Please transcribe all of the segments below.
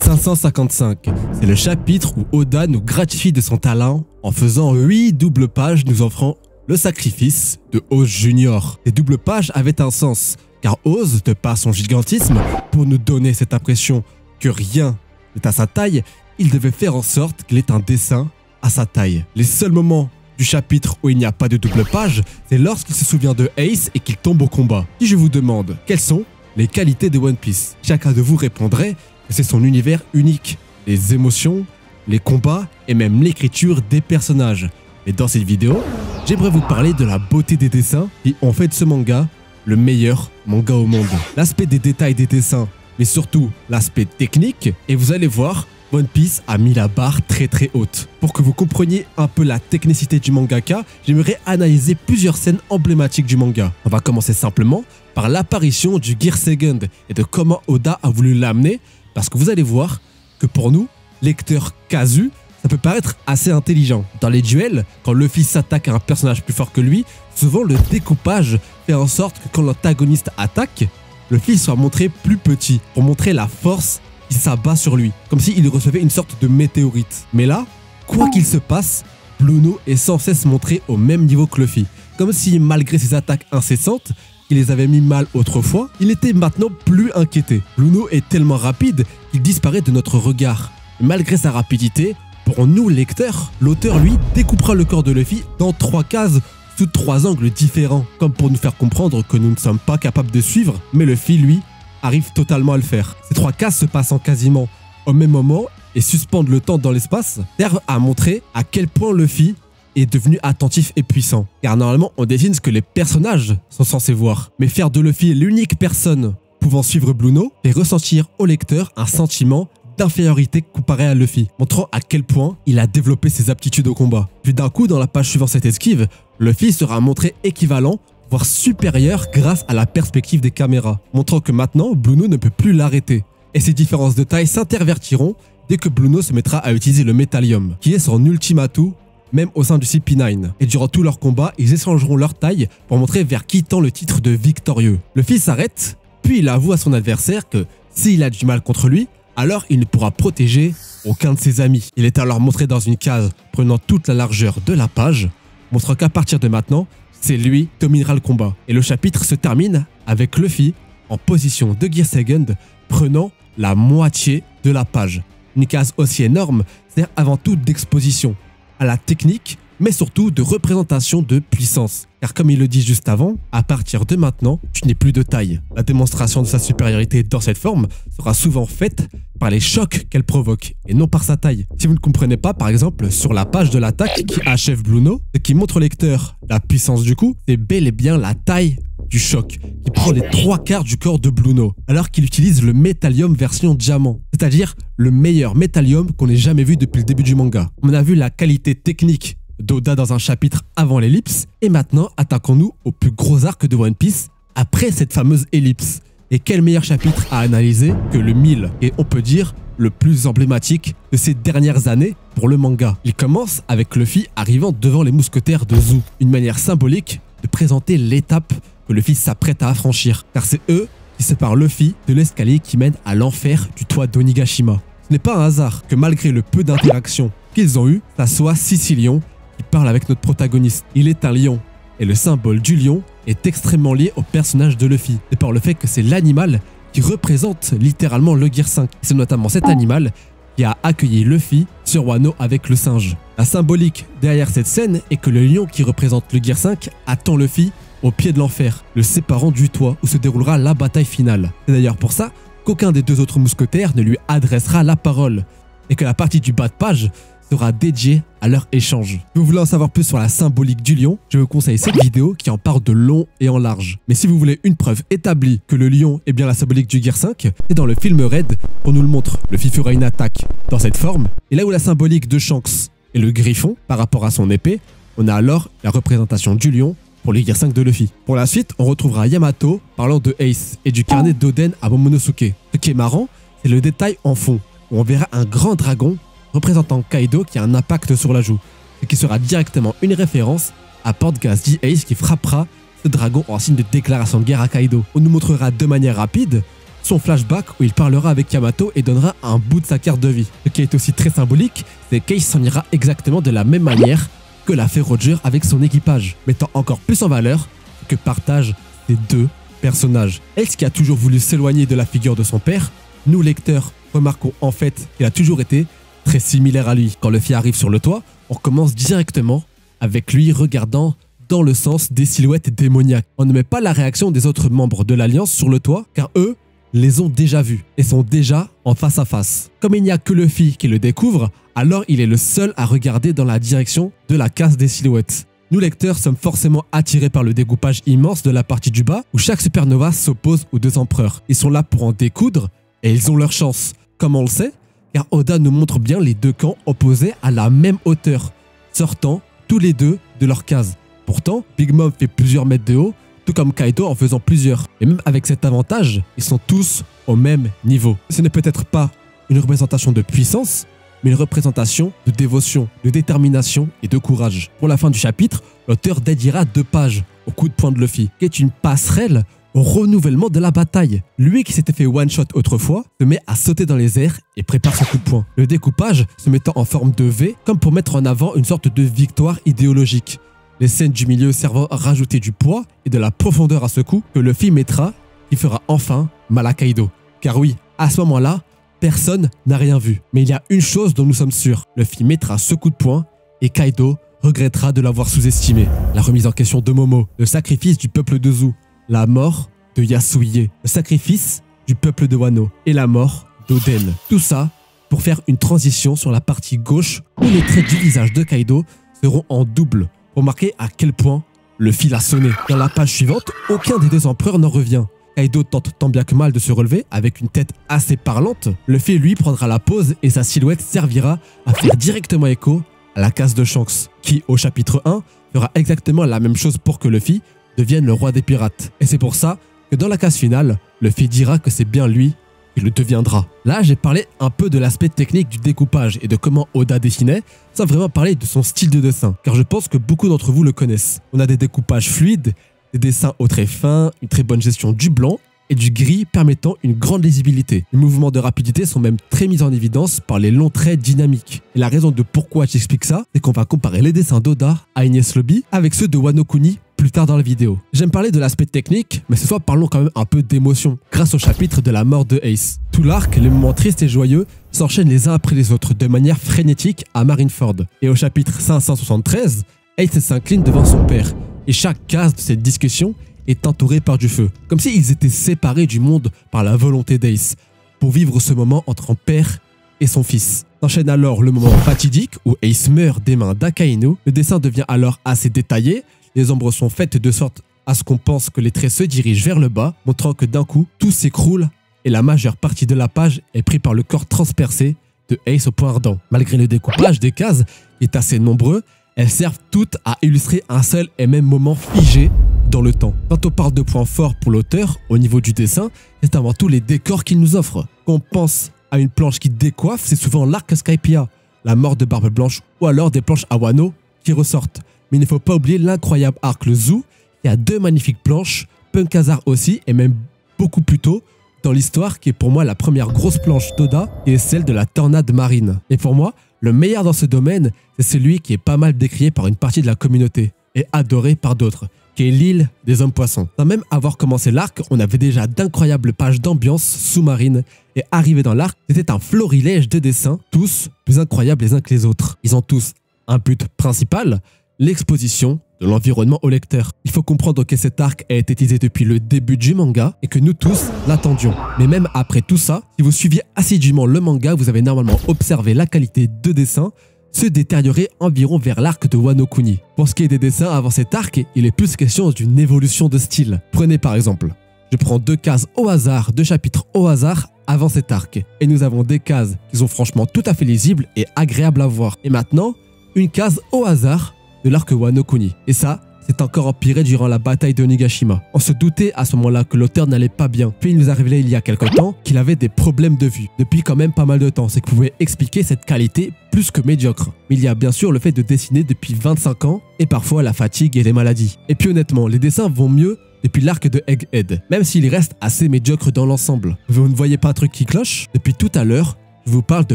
555, c'est le chapitre où Oda nous gratifie de son talent en faisant 8 doubles pages nous offrant le sacrifice de Oz Junior. Les doubles pages avaient un sens, car Oz, de par son gigantisme, pour nous donner cette impression que rien n'est à sa taille, il devait faire en sorte qu'il ait un dessin à sa taille. Les seuls moments du chapitre où il n'y a pas de double page, c'est lorsqu'il se souvient de Ace et qu'il tombe au combat. Si je vous demande quelles sont les qualités de One Piece, chacun de vous répondrait que c'est son univers unique, les émotions, les combats et même l'écriture des personnages. Et dans cette vidéo, j'aimerais vous parler de la beauté des dessins qui ont fait de ce manga le meilleur manga au monde. L'aspect des détails des dessins, mais surtout l'aspect technique, et vous allez voir, One Piece a mis la barre très haute. Pour que vous compreniez un peu la technicité du mangaka, j'aimerais analyser plusieurs scènes emblématiques du manga. On va commencer simplement par l'apparition du Gear Second et de comment Oda a voulu l'amener, parce que vous allez voir que pour nous, lecteurs casus, ça peut paraître assez intelligent. Dans les duels, quand Luffy s'attaque à un personnage plus fort que lui, souvent le découpage fait en sorte que quand l'antagoniste attaque, Luffy soit montré plus petit pour montrer la force qui s'abat sur lui, comme s'il recevait une sorte de météorite. Mais là, quoi qu'il se passe, Blueno est sans cesse montré au même niveau que Luffy, comme si malgré ses attaques incessantes, qui les avait mis mal autrefois, il était maintenant plus inquiété. Blueno est tellement rapide qu'il disparaît de notre regard. Et malgré sa rapidité, pour nous lecteurs, l'auteur lui découpera le corps de Luffy dans 3 cases sous 3 angles différents, comme pour nous faire comprendre que nous ne sommes pas capables de suivre, mais Luffy lui arrive totalement à le faire. Ces 3 cases se passant quasiment au même moment et suspendent le temps dans l'espace servent à montrer à quel point Luffy est devenu attentif et puissant. Car normalement on dessine ce que les personnages sont censés voir, mais faire de Luffy l'unique personne pouvant suivre Blueno fait ressentir au lecteur un sentiment d'infériorité comparé à Luffy, montrant à quel point il a développé ses aptitudes au combat. Puis d'un coup, dans la page suivant cette esquive, Luffy sera montré équivalent, voire supérieur grâce à la perspective des caméras, montrant que maintenant, Blueno ne peut plus l'arrêter. Et ces différences de taille s'intervertiront dès que Blueno se mettra à utiliser le Métallium, qui est son ultime atout, même au sein du CP9. Et durant tout leur combat, ils échangeront leur taille pour montrer vers qui tend le titre de victorieux. Luffy s'arrête, puis il avoue à son adversaire que s'il a du mal contre lui, alors il ne pourra protéger aucun de ses amis. Il est alors montré dans une case prenant toute la largeur de la page, montrant qu'à partir de maintenant, c'est lui qui dominera le combat. Et le chapitre se termine avec Luffy en position de Gear Second, prenant la moitié de la page. Une case aussi énorme sert avant tout d'exposition à la technique, mais surtout de représentation de puissance. Car comme il le dit juste avant, à partir de maintenant, tu n'es plus de taille. La démonstration de sa supériorité dans cette forme sera souvent faite par les chocs qu'elle provoque, et non par sa taille. Si vous ne comprenez pas, par exemple, sur la page de l'attaque qui achève Blueno, ce qui montre au lecteur la puissance du coup, c'est bel et bien la taille du choc, qui prend les 3/4 du corps de Blueno, alors qu'il utilise le Métallium version diamant, c'est-à-dire le meilleur Métallium qu'on ait jamais vu depuis le début du manga. On a vu la qualité technique d'Oda dans un chapitre avant l'ellipse, et maintenant attaquons-nous au plus gros arc de One Piece après cette fameuse ellipse. Et quel meilleur chapitre à analyser que le 1000, et on peut dire le plus emblématique de ces dernières années pour le manga. Il commence avec Luffy arrivant devant les mousquetaires de Zou, une manière symbolique de présenter l'étape que Luffy s'apprête à affranchir, car c'est eux qui séparent Luffy de l'escalier qui mène à l'enfer du toit d'Onigashima. Ce n'est pas un hasard que malgré le peu d'interactions qu'ils ont eu, ça soit Sicilion qui parle avec notre protagoniste. Il est un lion, et le symbole du lion est extrêmement lié au personnage de Luffy, de par le fait que c'est l'animal qui représente littéralement le Gear 5. C'est notamment cet animal qui a accueilli Luffy sur Wano avec le singe. La symbolique derrière cette scène est que le lion qui représente le Gear 5 attend Luffy au pied de l'enfer, le séparant du toit où se déroulera la bataille finale. C'est d'ailleurs pour ça qu'aucun des 2 autres mousquetaires ne lui adressera la parole, et que la partie du bas de page sera dédiée à leur échange. Si vous voulez en savoir plus sur la symbolique du lion, je vous conseille cette vidéo qui en parle de long et en large. Mais si vous voulez une preuve établie que le lion est bien la symbolique du Gear 5, c'est dans le film Red qu'on nous le montre. Luffy fera une attaque dans cette forme, et là où la symbolique de Shanks est le griffon par rapport à son épée, on a alors la représentation du lion pour le Gear 5 de Luffy. Pour la suite, on retrouvera Yamato parlant de Ace et du carnet d'Oden à Momonosuke. Ce qui est marrant, c'est le détail en fond, où on verra un grand dragon représentant Kaido qui a un impact sur la joue, et qui sera directement une référence à Portgas dit Ace qui frappera ce dragon en signe de déclaration de guerre à Kaido. On nous montrera de manière rapide son flashback où il parlera avec Yamato et donnera un bout de sa carte de vie. Ce qui est aussi très symbolique, c'est qu'Ace s'en ira exactement de la même manière que l'a fait Roger avec son équipage, mettant encore plus en valeur ce que partagent ces deux personnages. Ace qui a toujours voulu s'éloigner de la figure de son père, nous lecteurs remarquons en fait qu'il a toujours été très similaire à lui. Quand Luffy arrive sur le toit, on commence directement avec lui regardant dans le sens des silhouettes démoniaques. On ne met pas la réaction des autres membres de l'Alliance sur le toit car eux les ont déjà vus et sont déjà en face à face. Comme il n'y a que Luffy qui le découvre, alors il est le seul à regarder dans la direction de la case des silhouettes. Nous lecteurs sommes forcément attirés par le découpage immense de la partie du bas où chaque supernova s'oppose aux deux empereurs. Ils sont là pour en découdre et ils ont leur chance. Comme on le sait, car Oda nous montre bien les deux camps opposés à la même hauteur, sortant tous les deux de leur case. Pourtant, Big Mom fait plusieurs mètres de haut, tout comme Kaido en faisant plusieurs. Et même avec cet avantage, ils sont tous au même niveau. Ce n'est peut-être pas une représentation de puissance, mais une représentation de dévotion, de détermination et de courage. Pour la fin du chapitre, l'auteur dédiera 2 pages au coup de poing de Luffy, qui est une passerelle au renouvellement de la bataille. Lui qui s'était fait one-shot autrefois, se met à sauter dans les airs et prépare son coup de poing. Le découpage se mettant en forme de V, comme pour mettre en avant une sorte de victoire idéologique. Les scènes du milieu servant à rajouter du poids et de la profondeur à ce coup que Luffy mettra, qui fera enfin mal à Kaido. Car oui, à ce moment-là, personne n'a rien vu. Mais il y a une chose dont nous sommes sûrs. Luffy mettra ce coup de poing et Kaido regrettera de l'avoir sous-estimé. La remise en question de Momo, le sacrifice du peuple de Zou, la mort de Yasuie, le sacrifice du peuple de Wano et la mort d'Oden. Tout ça pour faire une transition sur la partie gauche où les traits du visage de Kaido seront en double pour marquer à quel point le fil a sonné. Dans la page suivante, aucun des deux empereurs n'en revient. Kaido tente tant bien que mal de se relever avec une tête assez parlante. Luffy lui prendra la pose et sa silhouette servira à faire directement écho à la case de Shanks qui au chapitre 1 fera exactement la même chose pour que Luffy devienne le roi des pirates. Et c'est pour ça que dans la case finale, Luffy dira que c'est bien lui qui le deviendra. Là, j'ai parlé un peu de l'aspect technique du découpage et de comment Oda dessinait, sans vraiment parler de son style de dessin, car je pense que beaucoup d'entre vous le connaissent. On a des découpages fluides, des dessins au trait fin, une très bonne gestion du blanc et du gris permettant une grande lisibilité. Les mouvements de rapidité sont même très mis en évidence par les longs traits dynamiques. Et la raison de pourquoi j'explique ça, c'est qu'on va comparer les dessins d'Oda à Enies Lobby avec ceux de Wano Kuni plus tard dans la vidéo. J'aime parler de l'aspect technique, mais ce soir parlons quand même un peu d'émotion, grâce au chapitre de la mort de Ace. Tout l'arc, les moments tristes et joyeux, s'enchaînent les uns après les autres de manière frénétique à Marineford. Et au chapitre 573, Ace s'incline devant son père, et chaque case de cette discussion est entourée par du feu, comme s'ils étaient séparés du monde par la volonté d'Ace, pour vivre ce moment entre un père et son fils. S'enchaîne alors le moment fatidique où Ace meurt des mains d'Akainu. Le dessin devient alors assez détaillé, les ombres sont faites de sorte à ce qu'on pense que les traits se dirigent vers le bas, montrant que d'un coup, tout s'écroule et la majeure partie de la page est prise par le corps transpercé de Ace au point ardent. Malgré le découpage des cases, qui est assez nombreux, elles servent toutes à illustrer un seul et même moment figé dans le temps. Quand on parle de points forts pour l'auteur, au niveau du dessin, c'est avant tout les décors qu'il nous offre. Quand on pense à une planche qui décoiffe, c'est souvent l'arc Skypiea, la mort de Barbe Blanche ou alors des planches à Wano qui ressortent. Mais il ne faut pas oublier l'incroyable arc le Zou, qui a 2 magnifiques planches, Punk Hazard aussi, et même beaucoup plus tôt dans l'histoire, qui est pour moi la première grosse planche d'Oda, qui est celle de la tornade marine. Et pour moi, le meilleur dans ce domaine, c'est celui qui est pas mal décrié par une partie de la communauté, et adoré par d'autres, qui est l'île des hommes poissons. Sans même avoir commencé l'arc, on avait déjà d'incroyables pages d'ambiance sous-marine, et arrivé dans l'arc, c'était un florilège de dessins, tous plus incroyables les uns que les autres. Ils ont tous un but principal, l'exposition de l'environnement au lecteur. Il faut comprendre que cet arc a été teasé depuis le début du manga et que nous tous l'attendions. Mais même après tout ça, si vous suiviez assidûment le manga, vous avez normalement observé la qualité de dessin se détériorer environ vers l'arc de Wano Kuni. Pour ce qui est des dessins avant cet arc, il est plus question d'une évolution de style. Prenez par exemple, je prends 2 cases au hasard, 2 chapitres au hasard avant cet arc. Et nous avons des cases qui sont franchement tout à fait lisibles et agréables à voir. Et maintenant, une case au hasard de l'arc Wano Kuni. Et ça, c'est encore empiré durant la bataille de Onigashima. On se doutait à ce moment-là que l'auteur n'allait pas bien. Puis il nous a révélé il y a quelque temps qu'il avait des problèmes de vue. Depuis quand même pas mal de temps, c'est que vous pouvez expliquer cette qualité plus que médiocre. Mais il y a bien sûr le fait de dessiner depuis 25 ans et parfois la fatigue et les maladies. Et puis honnêtement, les dessins vont mieux depuis l'arc de Egghead, même s'il reste assez médiocre dans l'ensemble. Vous ne voyez pas un truc qui cloche? Depuis tout à l'heure, je vous parle de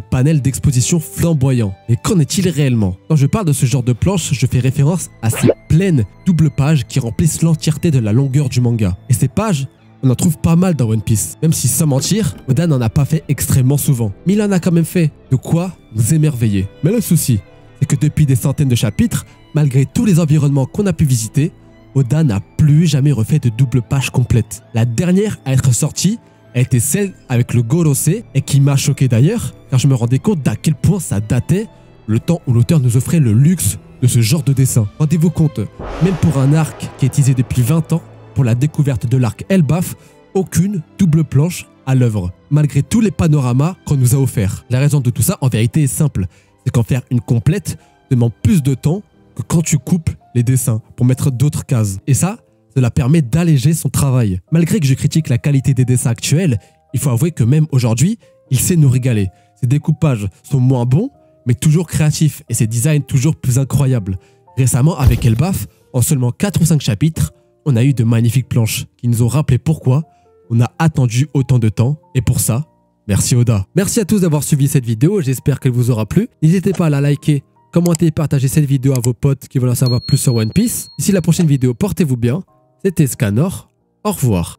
panels d'exposition flamboyants. Et qu'en est-il réellement? Quand je parle de ce genre de planche, je fais référence à ces pleines doubles pages qui remplissent l'entièreté de la longueur du manga. Et ces pages, on en trouve pas mal dans One Piece, même si sans mentir, Oda n'en a pas fait extrêmement souvent. Mais il en a quand même fait, de quoi nous émerveiller. Mais le souci, c'est que depuis des centaines de chapitres, malgré tous les environnements qu'on a pu visiter, Oda n'a plus jamais refait de double page complète. La dernière à être sortie a été celle avec le Gorosei, et qui m'a choqué d'ailleurs, car je me rendais compte d'à quel point ça datait, le temps où l'auteur nous offrait le luxe de ce genre de dessin. Rendez-vous compte, même pour un arc qui est teasé depuis 20 ans, pour la découverte de l'arc Elbaf, aucune double planche à l'œuvre, malgré tous les panoramas qu'on nous a offerts. La raison de tout ça, en vérité, est simple, c'est qu'en faire une complète demande plus de temps que quand tu coupes les dessins pour mettre d'autres cases. Et ça, cela permet d'alléger son travail. Malgré que je critique la qualité des dessins actuels, il faut avouer que même aujourd'hui, il sait nous régaler. Ses découpages sont moins bons, mais toujours créatifs, et ses designs toujours plus incroyables. Récemment, avec Elbaf, en seulement 4 ou 5 chapitres, on a eu de magnifiques planches qui nous ont rappelé pourquoi on a attendu autant de temps, et pour ça, merci Oda. Merci à tous d'avoir suivi cette vidéo, j'espère qu'elle vous aura plu. N'hésitez pas à la liker, commenter et partager cette vidéo à vos potes qui veulent en savoir plus sur One Piece. D'ici la prochaine vidéo, portez-vous bien. C'était Scanor, au revoir.